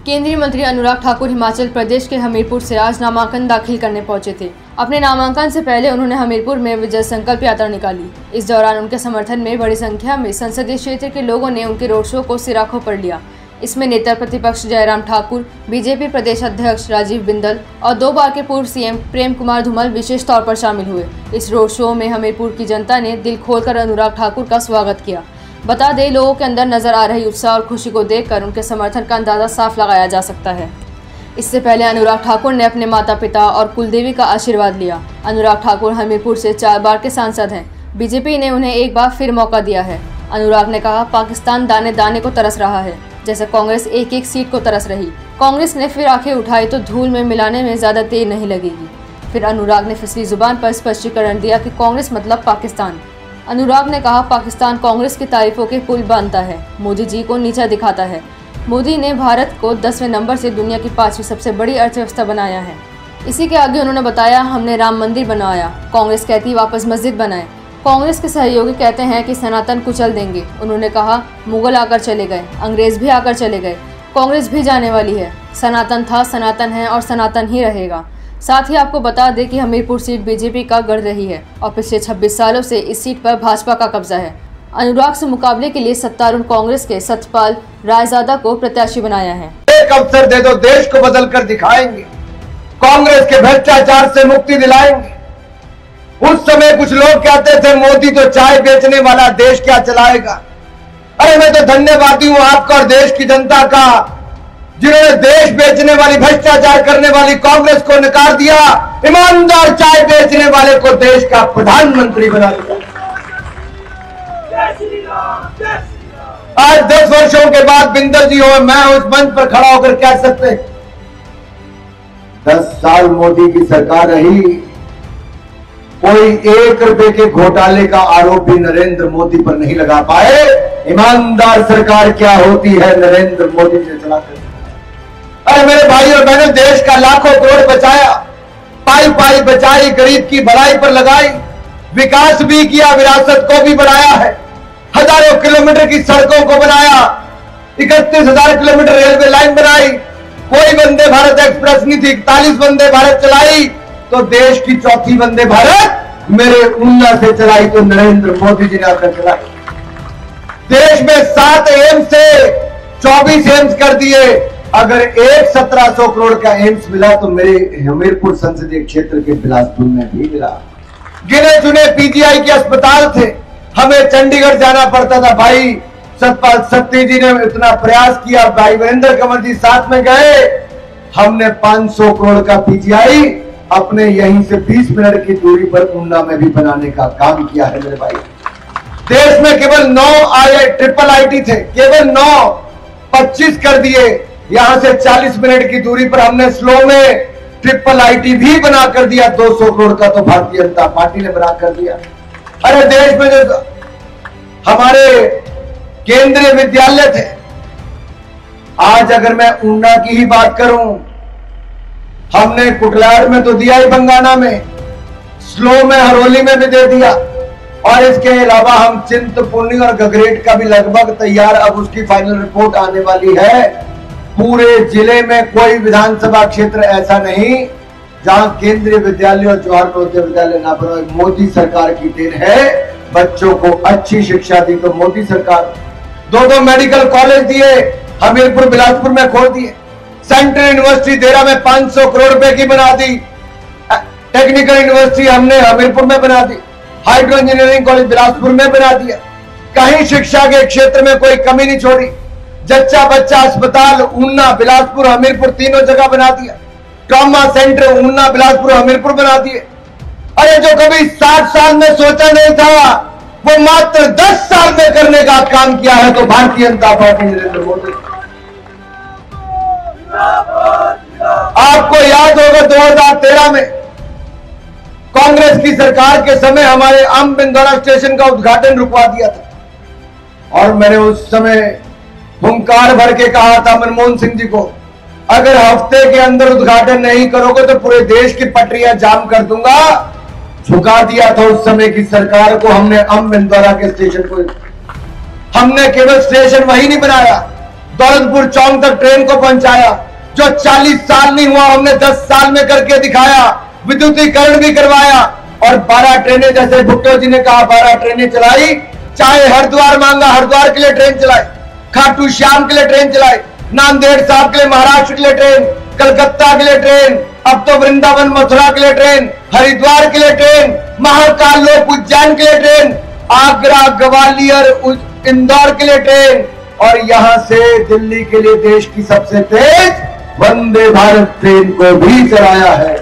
केंद्रीय मंत्री अनुराग ठाकुर हिमाचल प्रदेश के हमीरपुर से आज नामांकन दाखिल करने पहुंचे थे। अपने नामांकन से पहले उन्होंने हमीरपुर में विजय संकल्प यात्रा निकाली। इस दौरान उनके समर्थन में बड़ी संख्या में संसदीय क्षेत्र के लोगों ने उनके रोड शो को सिराखों पर लिया। इसमें नेता प्रतिपक्ष जयराम ठाकुर, बीजेपी प्रदेश अध्यक्ष राजीव बिंदल और 2 बार के पूर्व सीएम प्रेम कुमार धूमल विशेष तौर पर शामिल हुए। इस रोड शो में हमीरपुर की जनता ने दिल खोलकर अनुराग ठाकुर का स्वागत किया। बता दें, लोगों के अंदर नजर आ रही उत्साह और खुशी को देखकर उनके समर्थन का अंदाजा साफ लगाया जा सकता है। इससे पहले अनुराग ठाकुर ने अपने माता पिता और कुलदेवी का आशीर्वाद लिया। अनुराग ठाकुर हमीरपुर से 4 बार के सांसद हैं। बीजेपी ने उन्हें एक बार फिर मौका दिया है। अनुराग ने कहा, पाकिस्तान दाने दाने को तरस रहा है, जैसे कांग्रेस एक एक सीट को तरस रही। कांग्रेस ने फिर आंखें उठाई तो धूल में मिलाने में ज्यादा देर नहीं लगेगी। फिर अनुराग ने फिसली जुबान पर स्पष्टीकरण दिया कि कांग्रेस मतलब पाकिस्तान। अनुराग ने कहा, पाकिस्तान कांग्रेस की तारीफों के पुल बांधता है, मोदी जी को नीचा दिखाता है। मोदी ने भारत को 10वें नंबर से दुनिया की 5वीं सबसे बड़ी अर्थव्यवस्था बनाया है। इसी के आगे उन्होंने बताया, हमने राम मंदिर बनवाया, कांग्रेस कहती वापस मस्जिद बनाए। कांग्रेस के सहयोगी कहते हैं कि सनातन कुचल देंगे। उन्होंने कहा, मुगल आकर चले गए, अंग्रेज भी आकर चले गए, कांग्रेस भी जाने वाली है। सनातन था, सनातन है और सनातन ही रहेगा। साथ ही आपको बता दें कि हमीरपुर सीट बीजेपी का गढ़ रही है और पिछले 26 सालों से इस सीट पर भाजपा का कब्जा है। अनुराग से मुकाबले के लिए सत्तारूढ़ कांग्रेस के सतपाल रायजादा को प्रत्याशी बनाया है। एक अवसर दे दो, देश को बदल कर दिखाएंगे, कांग्रेस के भ्रष्टाचार से मुक्ति दिलाएंगे। उस समय कुछ लोग कहते थे, मोदी तो चाय बेचने वाला, देश क्या चलाएगा। अरे मैं तो धन्यवादी हूं आपका और देश की जनता का, जिन्होंने देश बेचने वाली, भ्रष्टाचार करने वाली कांग्रेस को नकार दिया, ईमानदार चाय बेचने वाले को देश का प्रधानमंत्री बना दिया। आज 10 वर्षों के बाद बिंदल जी हो, मैं उस मंच पर खड़ा होकर कह सकते, 10 साल मोदी की सरकार रही, कोई 1 रुपए के घोटाले का आरोप भी नरेंद्र मोदी पर नहीं लगा पाए। ईमानदार सरकार क्या होती है, नरेंद्र मोदी ने चलाकर। अरे मेरे भाई और बहनों, देश का लाखों करोड़ बचाया, पाई पाई बचाई, गरीब की भलाई पर लगाई, विकास भी किया, विरासत को भी बढ़ाया है, हजारों किलोमीटर की सड़कों को बनाया, 31,000 किलोमीटर रेलवे लाइन बनाई, कोई वंदे भारत एक्सप्रेस नहीं थी, 41 वंदे भारत चलाई, तो देश की चौथी वंदे भारत मेरे ऊना से चलाई तो नरेंद्र मोदी जी ने आकर चलाई। देश में 7 एम्स से 24 एम्स कर दिए। अगर एक 1700 करोड़ का एम्स मिला तो मेरे हमीरपुर संसदीय क्षेत्र के बिलासपुर में भी मिला। गिने चुने पीजीआई के अस्पताल थे, हमें चंडीगढ़ जाना पड़ता था। भाई सतपाल सत्ती जी ने इतना प्रयास किया, भाई वीरेंद्र कंवर जी साथ में गए, हमने 500 करोड़ का पीजीआई अपने यहीं से 20 मिनट की दूरी पर ऊना में भी बनाने का काम किया है मेरे भाई। देश में केवल 9 ट्रिपल आईटी थे, केवल 9, 25 कर दिए। यहां से 40 मिनट की दूरी पर हमने स्लो में ट्रिपल आईटी भी बना कर दिया। 200 करोड़ का तो भारतीय जनता पार्टी ने बना कर दिया। अरे देश में जो हमारे केंद्रीय विद्यालय थे, आज अगर मैं ऊना की ही बात करूं, हमने कुटलाड़ में तो दिया ही, बंगाना में, स्लो में हरोली में भी दे दिया, और इसके अलावा हम चिंतपूर्णी और गगरेट का भी लगभग तैयार, अब उसकी फाइनल रिपोर्ट आने वाली है। पूरे जिले में कोई विधानसभा क्षेत्र ऐसा नहीं जहां केंद्रीय विद्यालय और जवाहर नवोदय विद्यालय ना बने। मोदी सरकार की देन है, बच्चों को अच्छी शिक्षा दी तो मोदी सरकार। 2 मेडिकल कॉलेज दिए, हमीरपुर बिलासपुर में खोल दिए। सेंट्रल यूनिवर्सिटी देरा में 500 करोड़ रुपए की बना दी। टेक्निकल यूनिवर्सिटी हमने हमीरपुर में बना दी। हाइड्रो इंजीनियरिंग कॉलेज बिलासपुर में बना दिया। कहीं शिक्षा के क्षेत्र में कोई कमी नहीं छोड़ी। जच्चा बच्चा अस्पताल ऊना, बिलासपुर, हमीरपुर तीनों जगह बना दिया। ट्रॉमा सेंटर ऊना, बिलासपुर, हमीरपुर बना दिए। अरे जो कभी 60 साल में सोचा नहीं था, वो मात्र 10 साल में करने का काम किया है तो भारतीय जनता पार्टी नरेंद्र मोदी। आपको याद होगा 2013 में कांग्रेस की सरकार के समय हमारे आम बिंदौरा स्टेशन का उद्घाटन रुकवा दिया था, और मैंने उस समय हुंकार भर के कहा था मनमोहन सिंह जी को, अगर हफ्ते के अंदर उद्घाटन नहीं करोगे तो पूरे देश की पटरियां जाम कर दूंगा। झुका दिया था उस समय की सरकार को हमने, आम बिंदौरा के स्टेशन को। हमने केवल स्टेशन वही नहीं बनाया, दौलतपुर चौक तक ट्रेन को पहुंचाया, जो 40 साल नहीं हुआ हमने 10 साल में करके दिखाया। विद्युतीकरण भी करवाया और 12 ट्रेनें, जैसे भुट्टो जी ने कहा, 12 ट्रेनें चलाई। चाहे हरिद्वार मांगा, हरिद्वार के लिए ट्रेन चलाई, खाटू श्याम के लिए ट्रेन चलाई, नांदेड़ साहब के लिए, महाराष्ट्र के लिए ट्रेन, कलकत्ता के लिए ट्रेन, अब तो वृंदावन मथुरा के लिए ट्रेन, हरिद्वार के लिए ट्रेन, महाकाल लोक उज्जैन के लिए ट्रेन, आगरा ग्वालियर इंदौर के लिए ट्रेन, और यहां से दिल्ली के लिए देश की सबसे तेज वंदे भारत ट्रेन को भी चलाया है।